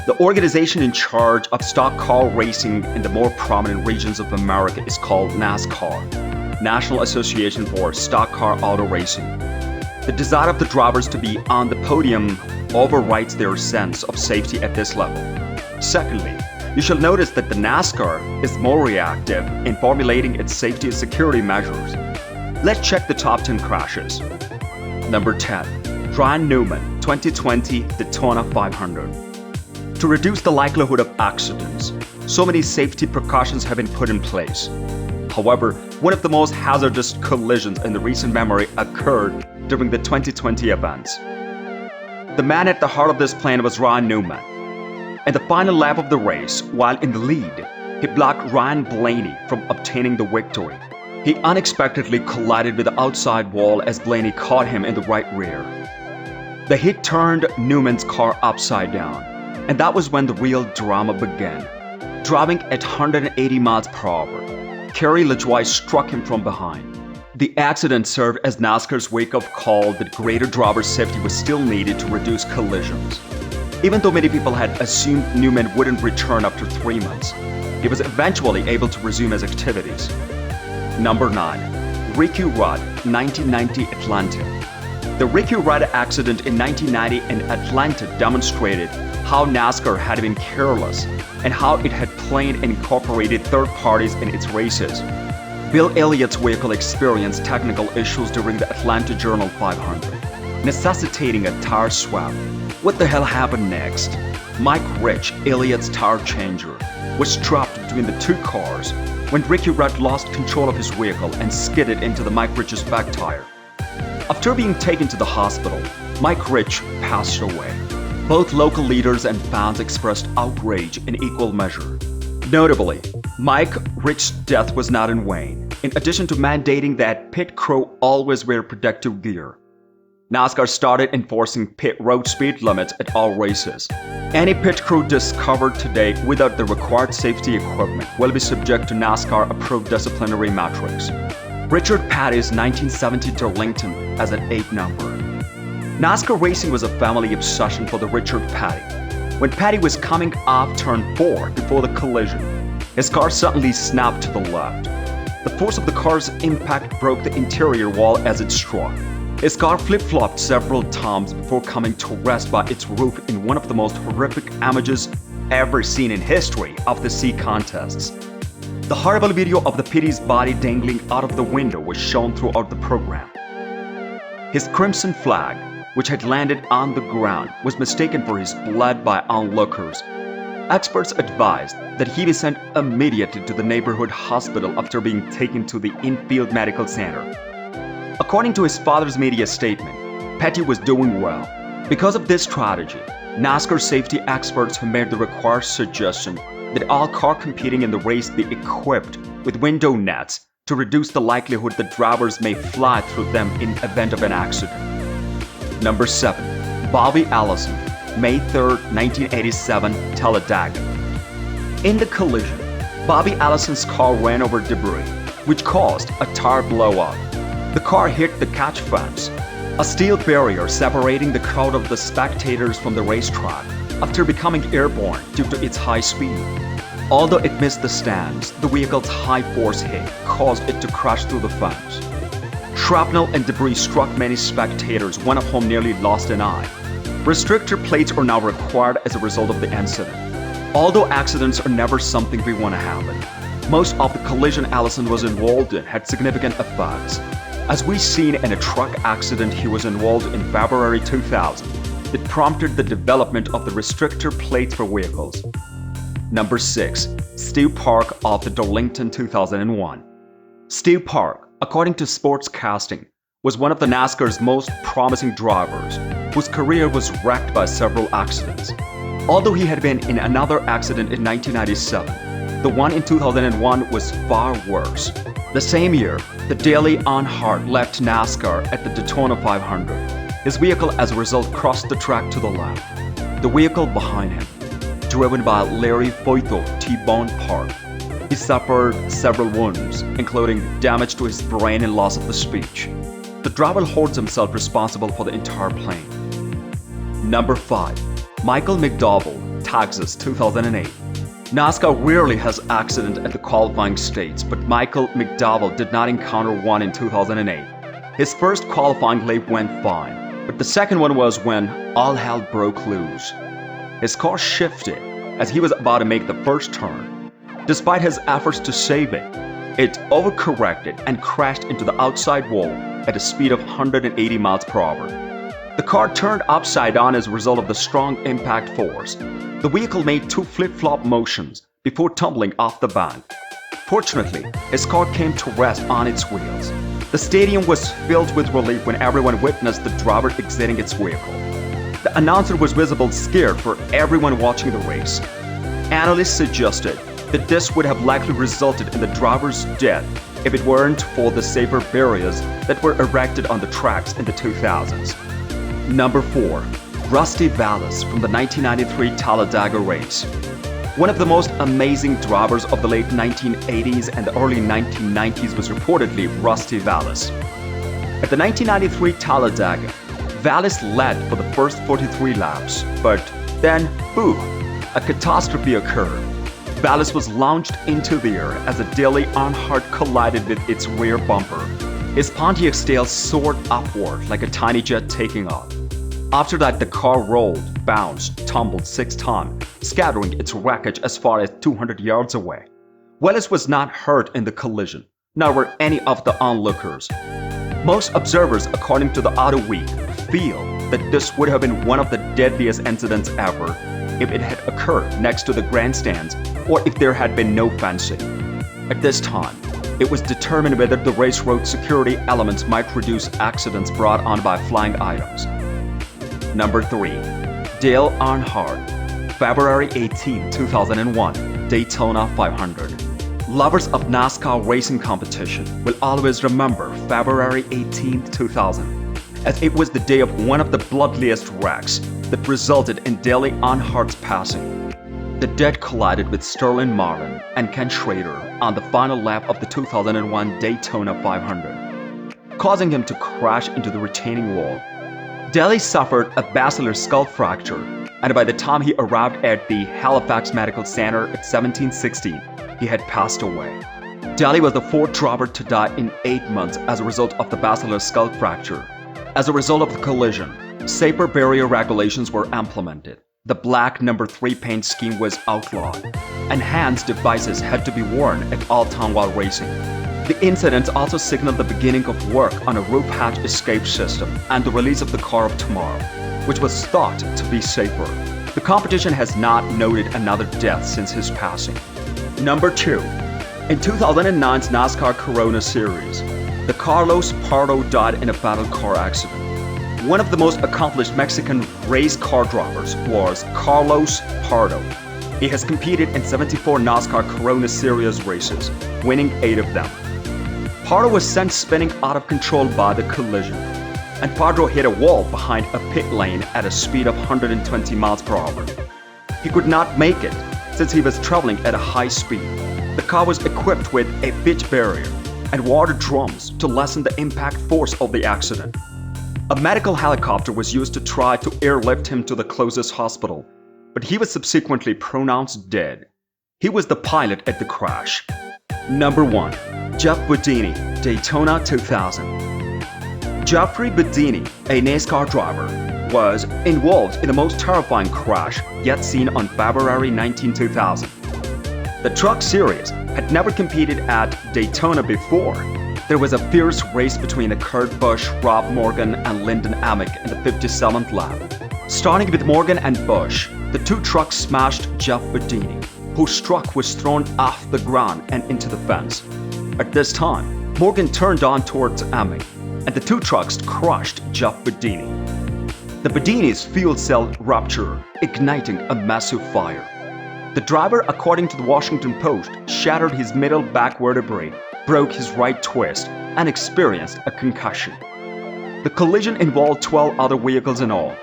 The organization in charge of stock car racing in the more prominent regions of America is called NASCAR, National Association for Stock Car Auto Racing. The desire of the drivers to be on the podium overrides their sense of safety at this level. Secondly, you shall notice that the NASCAR is more reactive in formulating its safety and security measures. Let's check the top 10 crashes. Number 10. Ryan Newman, 2020 Daytona 500. To reduce the likelihood of accidents, so many safety precautions have been put in place. However, one of the most hazardous collisions in the recent memory occurred during the 2020 events. The man at the heart of this plan was Ryan Newman. In the final lap of the race, while in the lead, he blocked Ryan Blaney from obtaining the victory. He unexpectedly collided with the outside wall as Blaney caught him in the right rear. The hit turned Newman's car upside down, and that was when the real drama began. Driving at 180 miles per hour, Kerry LaJoie struck him from behind. The accident served as NASCAR's wake-up call that greater driver safety was still needed to reduce collisions. Even though many people had assumed Newman wouldn't return after 3 months, he was eventually able to resume his activities. Number 9. Ricky Rudd, 1990 Atlanta. The Ricky Rudd accident in 1990 in Atlanta demonstrated how NASCAR had been careless and how it had planned and incorporated third parties in its races. Bill Elliott's vehicle experienced technical issues during the Atlanta Journal 500, necessitating a tire swap. What the hell happened next? Mike Rich, Elliott's tire changer, was trapped between the two cars when Ricky Rudd lost control of his vehicle and skidded into the Mike Rich's back tire. After being taken to the hospital, Mike Rich passed away. Both local leaders and fans expressed outrage in equal measure. Notably, Mike Rich's death was not in vain. In addition to mandating that pit crew always wear protective gear, NASCAR started enforcing pit road speed limits at all races. Any pit crew discovered today without the required safety equipment will be subject to NASCAR-approved disciplinary metrics. Richard Petty's 1970 Darlington as an 8 number. NASCAR racing was a family obsession for the Richard Petty. When Petty was coming off turn 4 before the collision, his car suddenly snapped to the left. The force of the car's impact broke the interior wall as it struck. His car flip-flopped several times before coming to rest by its roof in one of the most horrific images ever seen in history of the C contests. The horrible video of the Petty's body dangling out of the window was shown throughout the program. His crimson flag, which had landed on the ground, was mistaken for his blood by onlookers. Experts advised that he be sent immediately to the neighborhood hospital after being taken to the infield medical center. According to his father's media statement, Petty was doing well. Because of this strategy, NASCAR safety experts have made the required suggestion that all cars competing in the race be equipped with window nets to reduce the likelihood that drivers may fly through them in event of an accident. Number 7. Bobby Allison, May 3, 1987, Talladega. In the collision, Bobby Allison's car ran over debris, which caused a tire blowout. The car hit the catch fence, a steel barrier separating the crowd of the spectators from the racetrack, after becoming airborne due to its high speed. Although it missed the stands, the vehicle's high-force hit caused it to crash through the fence. Shrapnel and debris struck many spectators, one of whom nearly lost an eye. Restrictor plates are now required as a result of the incident. Although accidents are never something we want to happen, most of the collision Allison was involved in had significant effects. As we seen in a truck accident he was involved in February 2000 that prompted the development of the restrictor plates for vehicles. Number 6. Steve Park of the Darlington 2001. Steve Park, according to Sportscasting, was one of the NASCAR's most promising drivers, whose career was wrecked by several accidents. Although he had been in another accident in 1997, the one in 2001 was far worse. The same year, the Dale Earnhardt left NASCAR at the Daytona 500. His vehicle as a result crossed the track to the left. The vehicle behind him, driven by Larry Foyto, T-boned Park. He suffered several wounds, including damage to his brain and loss of the speech. The driver holds himself responsible for the entire plane. Number 5. Michael McDowell, Texas, 2008. NASCAR rarely has accident at the qualifying states, but Michael McDowell did not encounter one in 2008. His first qualifying lap went fine, but the second one was when all hell broke loose. His car shifted as he was about to make the first turn. Despite his efforts to save it, it overcorrected and crashed into the outside wall at a speed of 180 miles per hour. The car turned upside down as a result of the strong impact force. The vehicle made 2 flip-flop motions before tumbling off the bank. Fortunately, his car came to rest on its wheels. The stadium was filled with relief when everyone witnessed the driver exiting its vehicle. The announcer was visibly scared for everyone watching the race. Analysts suggested that this would have likely resulted in the driver's death if it weren't for the safer barriers that were erected on the tracks in the 2000s. Number 4. Rusty Wallace from the 1993 Talladega race. One of the most amazing drivers of the late 1980s and the early 1990s was reportedly Rusty Wallace. At the 1993 Talladega, Wallace led for the first 43 laps, but then, boom, a catastrophe occurred. Ballast was launched into the air as a Dale Earnhardt collided with its rear bumper. His Pontiac's tail soared upward like a tiny jet taking off. After that, the car rolled, bounced, tumbled 6 times, scattering its wreckage as far as 200 yards away. Wallace was not hurt in the collision, nor were any of the onlookers. Most observers, according to the Auto Week, feel that this would have been one of the deadliest incidents ever if it had occurred next to the grandstands or if there had been no fencing. At this time, it was determined whether the race road security elements might reduce accidents brought on by flying items. Number 3. Dale Earnhardt, February 18, 2001, Daytona 500. Lovers of NASCAR racing competition will always remember February 18, 2000, as it was the day of one of the bloodiest wrecks that resulted in Dale Earnhardt's passing. The dead collided with Sterling Marlin and Ken Schrader on the final lap of the 2001 Daytona 500, causing him to crash into the retaining wall. Dale suffered a basilar skull fracture, and by the time he arrived at the Halifax Medical Center at 17:16, he had passed away. Dale was the 4th driver to die in 8 months as a result of the basilar skull fracture. As a result of the collision, safer barrier regulations were implemented. The black number 3 paint scheme was outlawed, and hands devices had to be worn at all times while racing. The incident also signaled the beginning of work on a roof hatch escape system and the release of the car of tomorrow, which was thought to be safer. The competition has not noted another death since his passing. Number 2. In 2009's NASCAR Corona Series, the Carlos Pardo died in a battle car accident. One of the most accomplished Mexican race car drivers was Carlos Pardo. He has competed in 74 NASCAR Corona Series races, winning 8 of them. Pardo was sent spinning out of control by the collision, and Pardo hit a wall behind a pit lane at a speed of 120 miles per hour. He could not make it since he was traveling at a high speed. The car was equipped with a pitch barrier and water drums to lessen the impact force of the accident. A medical helicopter was used to try to airlift him to the closest hospital, but he was subsequently pronounced dead. He was the pilot at the crash. Number 1. Jeff Baudini, Daytona 2000. Jeffrey Baudini, a NASCAR driver, was involved in the most terrifying crash yet seen on February 19, 2000. The Truck Series had never competed at Daytona before. There was a fierce race between Kurt Busch, Rob Morgan, and Lyndon Amick in the 57th lap. Starting with Morgan and Busch, the 2 trucks smashed Jeff Baudini, whose truck was thrown off the ground and into the fence. At this time, Morgan turned on towards Amick, and the 2 trucks crushed Jeff Baudini. The Baudini's fuel cell ruptured, igniting a massive fire. The driver, according to the Washington Post, shattered his middle back vertebrae, broke his right twist, and experienced a concussion. The collision involved 12 other vehicles in all.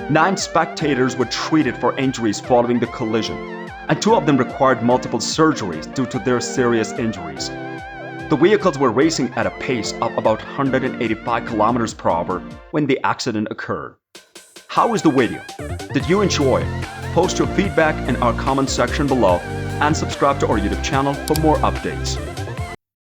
9 spectators were treated for injuries following the collision, and 2 of them required multiple surgeries due to their serious injuries. The vehicles were racing at a pace of about 185 kilometers per hour when the accident occurred. How was the video? Did you enjoy it? Post your feedback in our comment section below and subscribe to our YouTube channel for more updates.